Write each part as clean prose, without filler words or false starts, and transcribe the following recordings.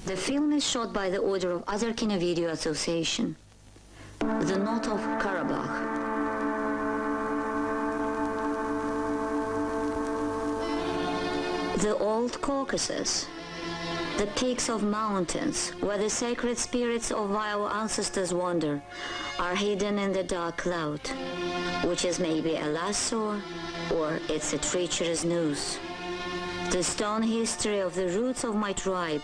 The film is shot by the order of Azerkinovideo Association. The knote of Qarabağ. The old Caucasus. The peaks of mountains, where the sacred spirits of our ancestors wander, are hidden in the dark cloud, which is maybe a lasso, or it's a treacherous noose. The stone history of the roots of my tribe,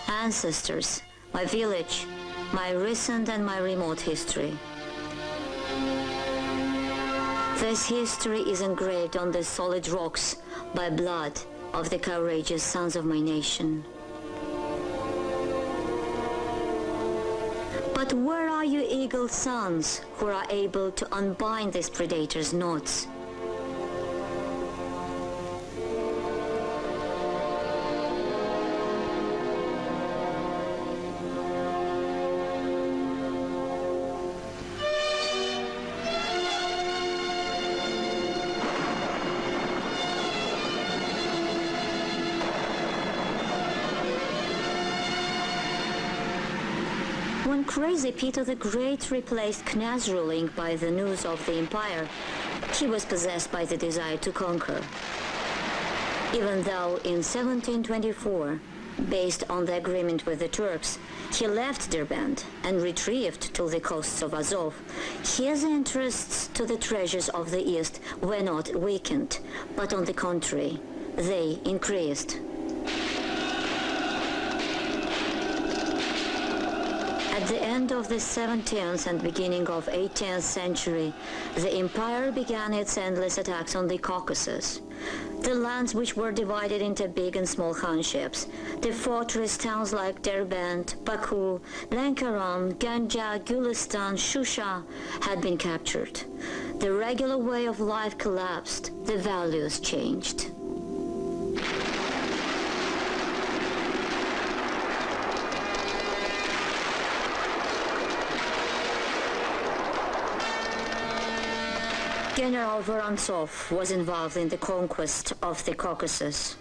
ancestors, my village, my recent and my remote history. This history is engraved on the solid rocks by blood of the courageous sons of my nation. But where are you eagle sons who are able to unbind this predator's knots? When crazy Peter the Great replaced Knaz ruling by the news of the empire, he was possessed by the desire to conquer. Even though in 1724, based on the agreement with the Turks, he left Derbent and retrieved to the coasts of Azov, his interests to the treasures of the East were not weakened, but on the contrary, they increased. At the end of the 17th and beginning of 18th century, the empire began its endless attacks on the Caucasus. The lands which were divided into big and small khanatships, the fortress towns like Derbent, Baku, Lankaran, Ganja, Gulistan, Shusha had been captured. The regular way of life collapsed, the values changed. General Vorontsov was involved in the conquest of the Caucasus.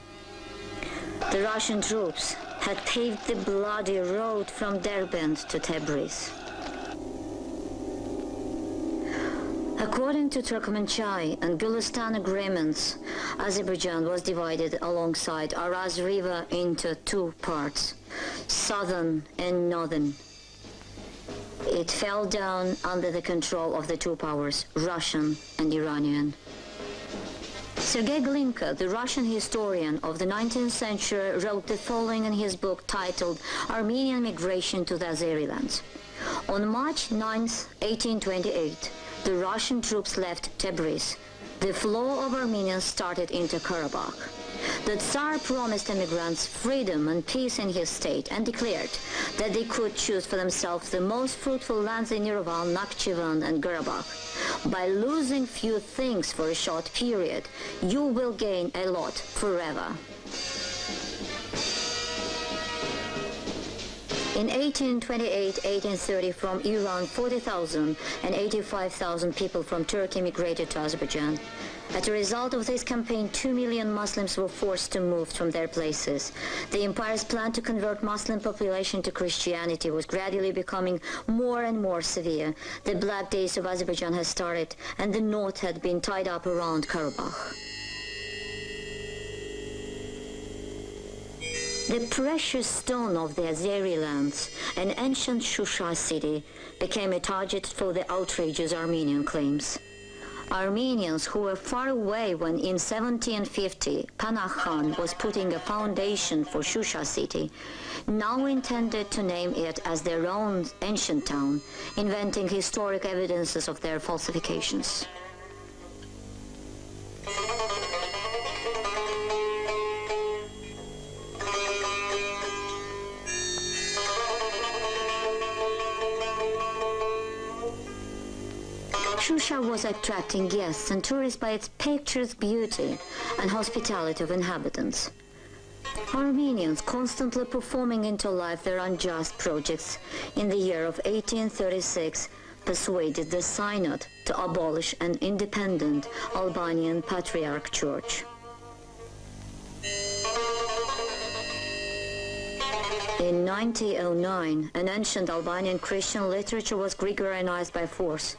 The Russian troops had paved the bloody road from Derbent to Tabriz. According to Turkmenchay and Gulistan agreements, Azerbaijan was divided alongside Araz River into two parts, southern and northern. It fell down under the control of the two powers, Russian and Iranian. Sergei Glinka, the Russian historian of the 19th century, wrote the following in his book titled Armenian Migration to the Azeri Lands. On March 9, 1828, the Russian troops left Tabriz. The flow of Armenians started into Qarabağ. The Tsar promised immigrants freedom and peace in his state and declared that they could choose for themselves the most fruitful lands in Yerevan, Nakhchivan and Garabagh. By losing few things for a short period, you will gain a lot forever. In 1828-1830, from Iran, 40,000 and 85,000 people from Turkey migrated to Azerbaijan. As a result of this campaign, 2 million Muslims were forced to move from their places. The empire's plan to convert Muslim population to Christianity was gradually becoming more and more severe. The Black Days of Azerbaijan had started, and the knot had been tied up around Qarabağ. The precious stone of the Azeri lands, an ancient Shusha city, became a target for the outrageous Armenian claims. Armenians who were far away when in 1750 Panah Khan was putting a foundation for Shusha city, now intended to name it as their own ancient town, inventing historic evidences of their falsifications. Shusha was attracting guests and tourists by its picturesque beauty and hospitality of inhabitants. Armenians, constantly performing into life their unjust projects, in the year of 1836 persuaded the Synod to abolish an independent Albanian Patriarch Church. In 1909, an ancient Albanian Christian literature was Gregorianized by force.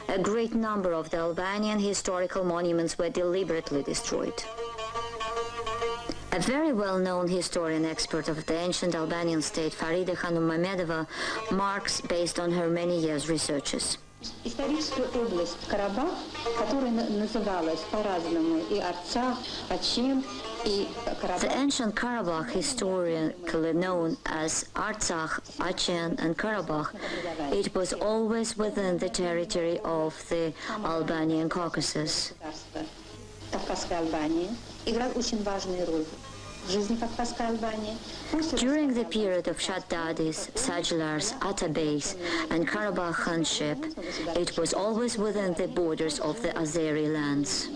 A great number of the Albanian historical monuments were deliberately destroyed. A very well-known historian expert of the ancient Albanian state, Farida Hanum Mammadova, marks based on her many years' researches. Историческая область Карабах, которая называлась по-разному и Арцах, Ачен, и Qarabağ. The ancient Qarabağ, historically known as Artsakh, Achen and Qarabağ, it was always within the territory of the Albanian Caucasus. Кавказская Албания играл очень важную роль в жизни Кавказской Албании. During the period of Shaddadis, Sajlars, Atabeys and Qarabağ Khanship, it was always within the borders of the Azeri lands.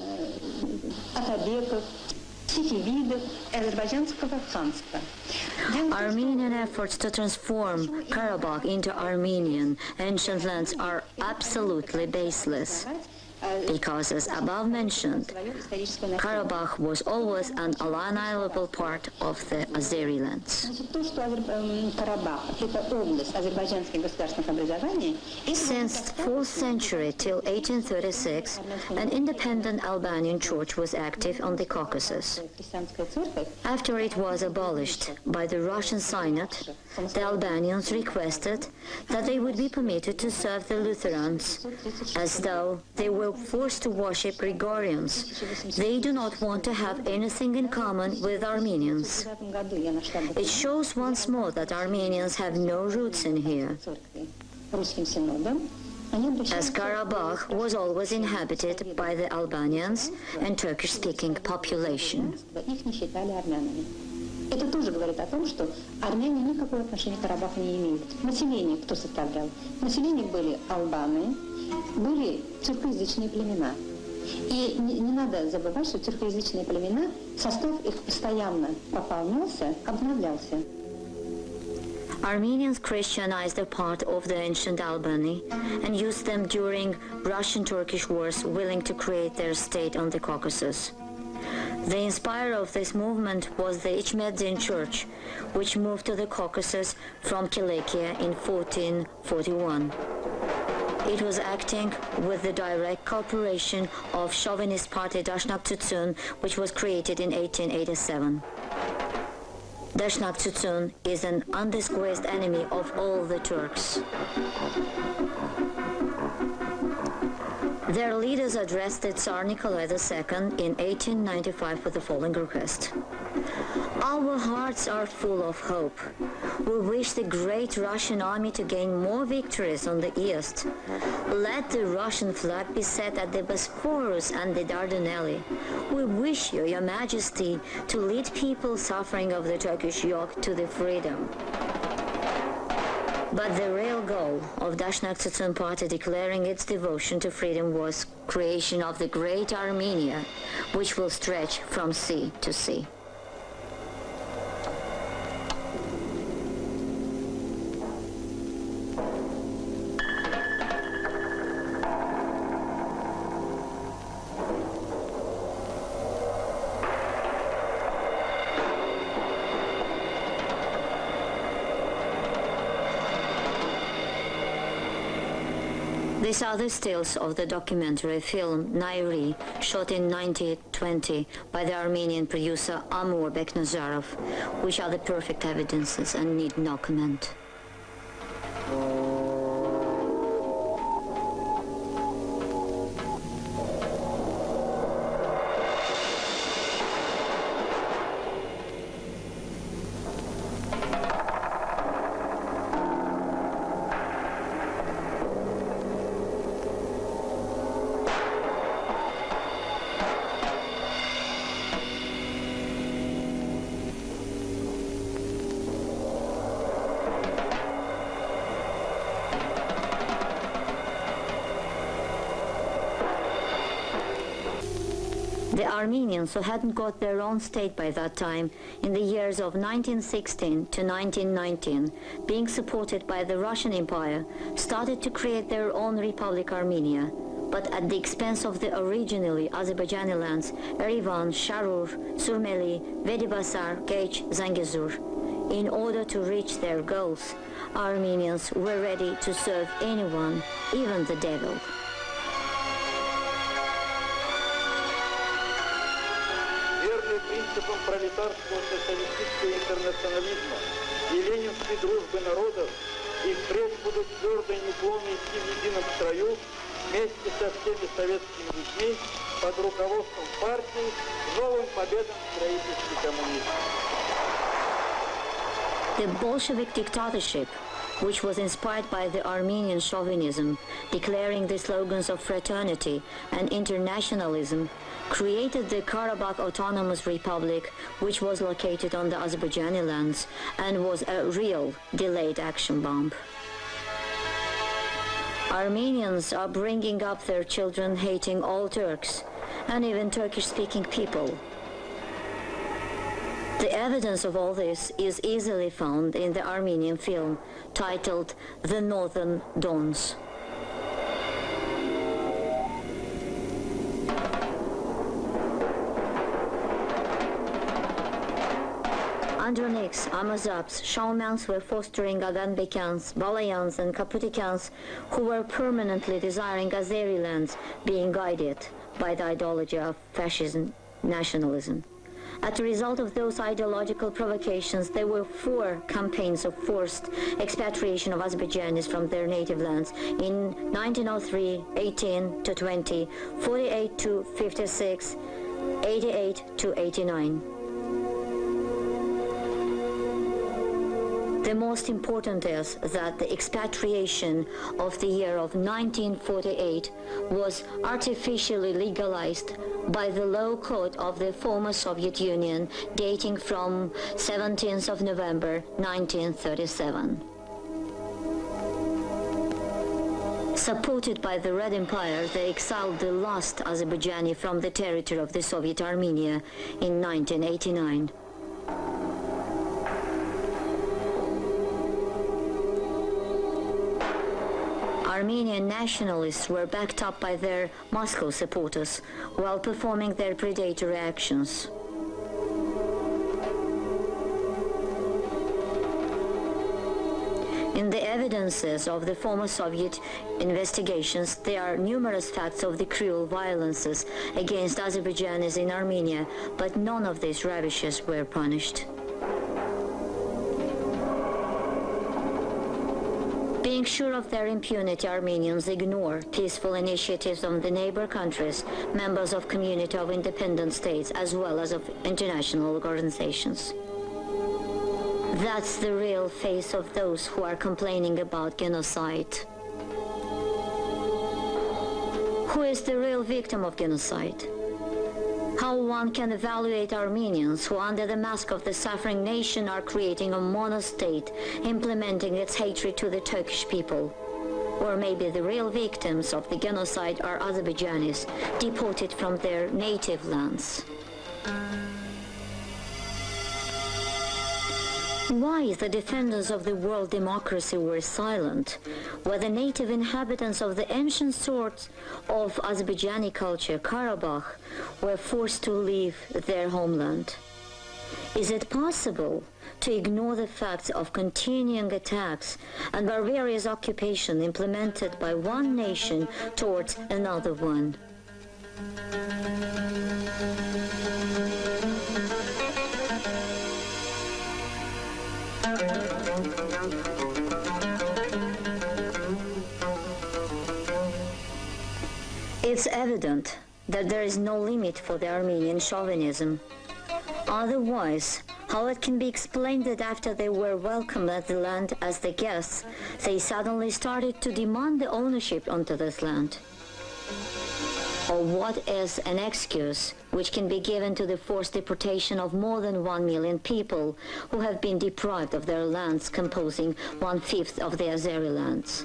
Атабеков, всех видов азербайджанского ханства. Armenian efforts to transform Qarabağ into Armenian ancient lands are absolutely baseless, because, as above mentioned, Qarabağ was always an unalienable part of the Azeri lands. Since 4th century till 1836, an independent Albanian church was active on the Caucasus. After it was abolished by the Russian Synod, the Albanians requested that they would be permitted to serve the Lutherans, as though they were forced to worship Gregorians. They do not want to have anything in common with Armenians. It shows once more that Armenians have no roots in here, as Qarabağ was always inhabited by the Albanians and Turkish-speaking population. Это тоже говорит о том, что армяне никакого отношения к Карабаху не имеют. Население кто составлял? Население были албаны, были тюркоязычные племена. И не надо забывать, что тюркоязычные племена, состав их постоянно пополнялся, обновлялся. Armenians Christianized a part of the ancient Albany and used them during Russian-Turkish wars, willing to create their state on the Caucasus. The inspirer of this movement was the Ichmedzin Church, which moved to the Caucasus from Kilikia in 1441. It was acting with the direct cooperation of chauvinist party Dashnak Tutsun, which was created in 1887. Dashnak Tutsun is an undisgraced enemy of all the Turks. Their leaders addressed the Tsar Nikolai II in 1895 with the following request. Our hearts are full of hope. We wish the great Russian army to gain more victories on the east. Let the Russian flag be set at the Bosphorus and the Dardanelles. We wish you, Your Majesty, to lead people suffering of the Turkish yoke to the freedom. But the real goal of Dashnak Tutsun party declaring its devotion to freedom was creation of the great Armenia, which will stretch from sea to sea. These are the stills of the documentary film Nairi, shot in 1920 by the Armenian producer Amur Beknazarov, which are the perfect evidences and need no comment. The Armenians, who hadn't got their own state by that time, in the years of 1916 to 1919, being supported by the Russian Empire, started to create their own Republic Armenia, but at the expense of the originally Azerbaijani lands, Erivan, Sharur, Surmeli, Vedibasar, Gech, Zangezur. in order to reach their goals, Armenians were ready to serve anyone, even the devil. Верный принципам пролетарского социалистического интернационализма и ленинской дружбы народов, и впредь будут твердо и неуклонно идти в едином строю вместе со всеми советскими людьми под руководством партии к новым победам в строительстве коммунизма. The Bolshevik dictatorship, which was inspired by the Armenian chauvinism, declaring the slogans of fraternity and internationalism, created the Qarabağ Autonomous Republic, which was located on the Azerbaijani lands and was a real delayed action bomb. Armenians are bringing up their children hating all Turks and even Turkish-speaking people. The evidence of all this is easily found in the Armenian film titled The Northern Dons. Androniks, Amazabs, Shamans were fostering Aganbekans, Balayans and Kaputikans who were permanently desiring Azeri lands, being guided by the ideology of fascism nationalism. As a result of those ideological provocations, there were 4 campaigns of forced expatriation of Azerbaijanis from their native lands in 1903, 18 to 20, 48 to 56, 88 to 89. The most important is that the expatriation of the year of 1948 was artificially legalized by the law code of the former Soviet Union dating from 17th of November 1937. Supported by the Red Empire, they exiled the last Azerbaijani from the territory of the Soviet Armenia in 1989. Armenian nationalists were backed up by their Moscow supporters while performing their predatory actions. In the evidences of the former Soviet investigations, there are numerous facts of the cruel violences against Azerbaijanis in Armenia, but none of these ravages were punished. Being sure of their impunity, Armenians ignore peaceful initiatives of the neighbor countries, members of Community of Independent States, as well as of international organizations. That's the real face of those who are complaining about genocide. Who is the real victim of genocide? How one can evaluate Armenians who, under the mask of the suffering nation, are creating a monostate, implementing its hatred to the Turkish people? Or maybe the real victims of the genocide are Azerbaijanis, deported from their native lands. Why the defenders of the world democracy were silent, where the native inhabitants of the ancient source of Azerbaijani culture, Qarabağ, were forced to leave their homeland? Is it possible to ignore the facts of continuing attacks and barbarous occupation implemented by one nation towards another one? It's evident that there is no limit for the Armenian chauvinism. Otherwise, how it can be explained that after they were welcomed at the land as the guests, they suddenly started to demand the ownership onto this land? Or what is an excuse which can be given to the forced deportation of more than 1 million people who have been deprived of their lands composing 1/5 of the Azeri lands?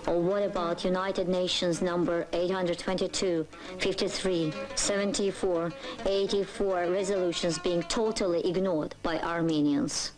Or what about United Nations number 822, 53, 74, 84 resolutions being totally ignored by Armenians?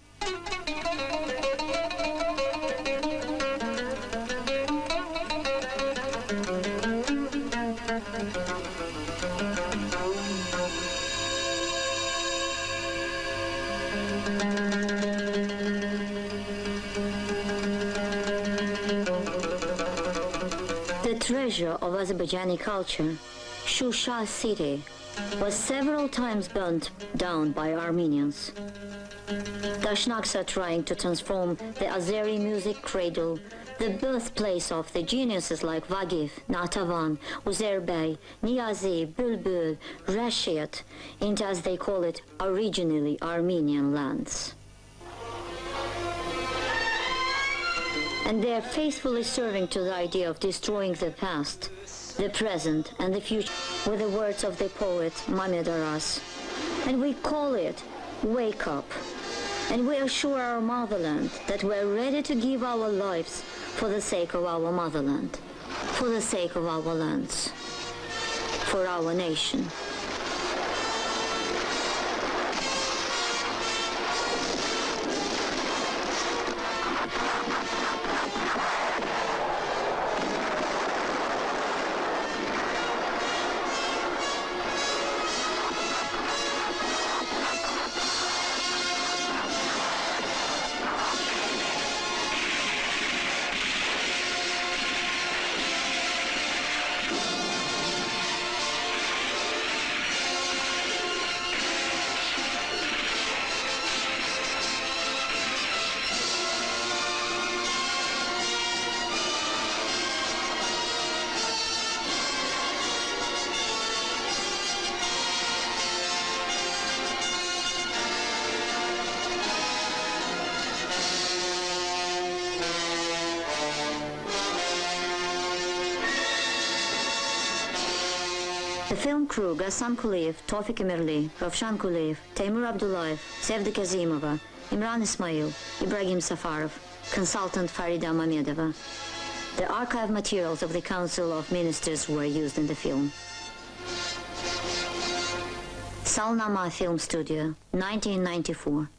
treasure of Azerbaijani culture, Shusha city, was several times burnt down by Armenians. Dashnaks are trying to transform the Azeri music cradle, the birthplace of the geniuses like Vagif, Natavan, Uzerbey, Niyazi, Bulbul, Rashid, into, as they call it, originally Armenian lands. And they are faithfully serving to the idea of destroying the past, the present, and the future, with the words of the poet Mammadov. And we call it Wake Up. And we assure our motherland that we're ready to give our lives for the sake of our motherland, for the sake of our lands, for our nation. The film crew: Hasan Guliyev, Tofig Rovshan Guliyev, Teymur Abdullayev, Sevda Kazimova, Imran Ismail, Ibrahim Safarov, consultant Farida Mammadova. The archive materials of the Council of Ministers were used in the film. Salname Film Studio, 1994.